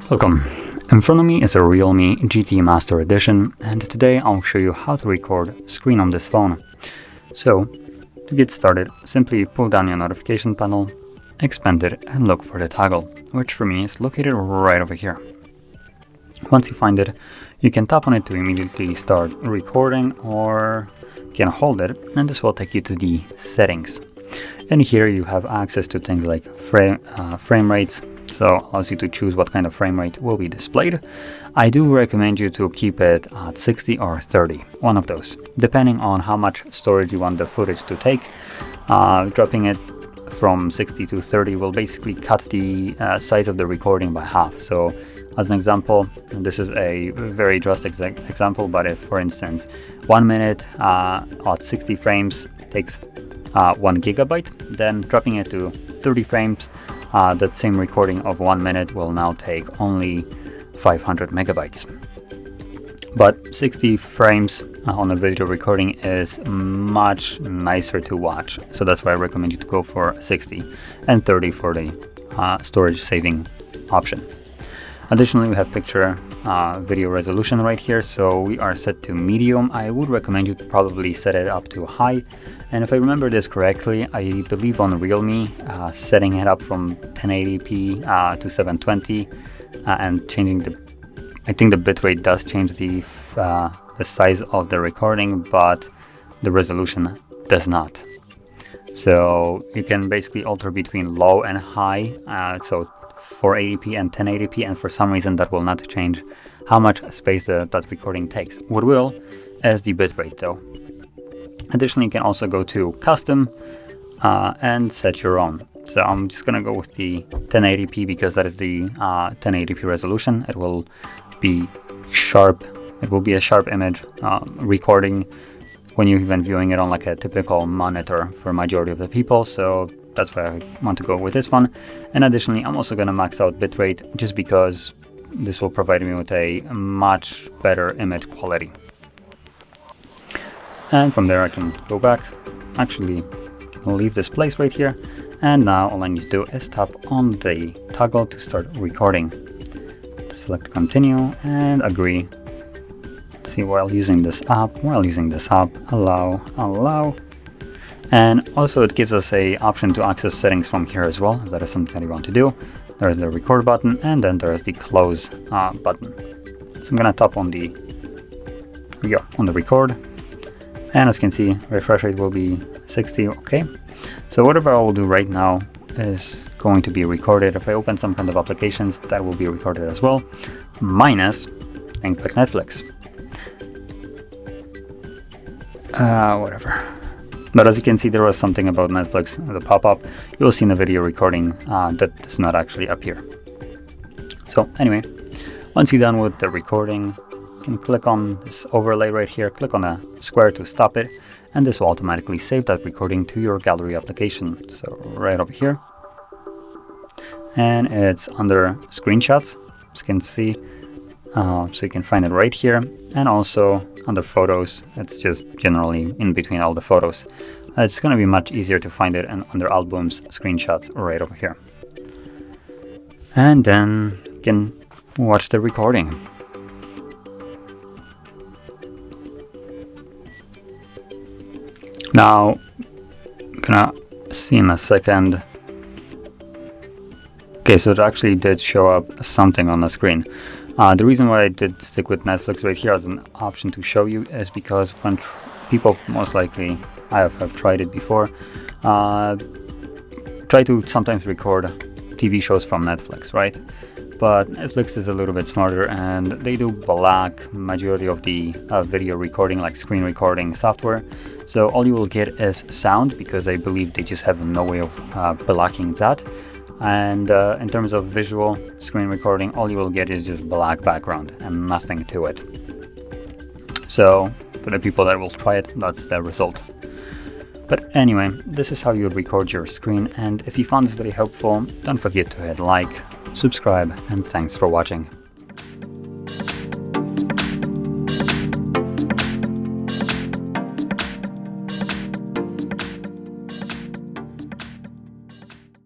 Welcome. In front of me is a REALME GT Master edition, and today I'll show you how to record screen on this phone. So, to get started, simply pull down your notification panel, expand it, and look for the toggle, which for me is located right over here. Once you find it, you can tap on it to immediately start recording, or you can hold it, and this will take you to the settings. And here you have access to things like frame rates, so allows you to choose what kind of frame rate will be displayed. I do recommend you to keep it at 60 or 30, one of those, depending on how much storage you want the footage to take. Dropping it from 60 to 30 will basically cut the size of the recording by half. So as an example, and this is a very drastic example, but if for instance 1 minute at 60 frames takes 1 gigabyte, then dropping it to 30 frames, that same recording of 1 minute will now take only 500 megabytes. But 60 frames on a video recording is much nicer to watch, so that's why I recommend you to go for 60 and 30 for the storage saving option. Additionally, we have picture video resolution right here, so we are set to medium. I would recommend you to probably set it up to high, and if I remember this correctly, I believe on Realme, setting it up from 1080p to 720 and changing I think the bitrate does change the size of the recording, but the resolution does not. So you can basically alter between low and high, so 480p and 1080p, and for some reason that will not change how much space that recording takes. What will is the bitrate though. Additionally, you can also go to custom and set your own. So I'm just gonna go with the 1080p because that is the 1080p resolution. It will be sharp. It will be a sharp image recording when you're even viewing it on like a typical monitor for majority of the people. So that's why I want to go with this one. And additionally, I'm also gonna max out bitrate just because this will provide me with a much better image quality. And from there I can go back, actually can leave this place right here, and now all I need to do is tap on the toggle to start recording. Select continue and agree. See, while using this app, allow. And also it gives us a option to access settings from here as well, if that is something that you want to do. There's the record button, and then there's the close button. So I'm gonna tap on the record. And as you can see, refresh rate will be 60, okay. So whatever I will do right now is going to be recorded. If I open some kind of applications, that will be recorded as well, minus things like Netflix. Whatever. But as you can see, there was something about Netflix, the pop-up. You'll see in the video recording that does not actually appear. So anyway, once you're done with the recording, you can click on this overlay right here, click on a square to stop it, and this will automatically save that recording to your gallery application. So right over here, and it's under screenshots, as you can see, so you can find it right here, and also under photos. It's just generally in between all the photos. It's going to be much easier to find it under albums, screenshots, right over here. And then you can watch the recording. Now, I'm gonna see in a second. Okay, so it actually did show up something on the screen. The reason why I did stick with Netflix right here as an option to show you is because when people, most likely, I have tried it before, try to sometimes record TV shows from Netflix, right? But Netflix is a little bit smarter, and they do block majority of the video recording, like screen recording software. So all you will get is sound, because I believe they just have no way of blocking that. And in terms of visual screen recording, all you will get is just black background and nothing to it. So for the people that will try it, that's the result. But anyway, this is how you would record your screen, and if you found this video helpful, don't forget to hit like, subscribe, and thanks for watching.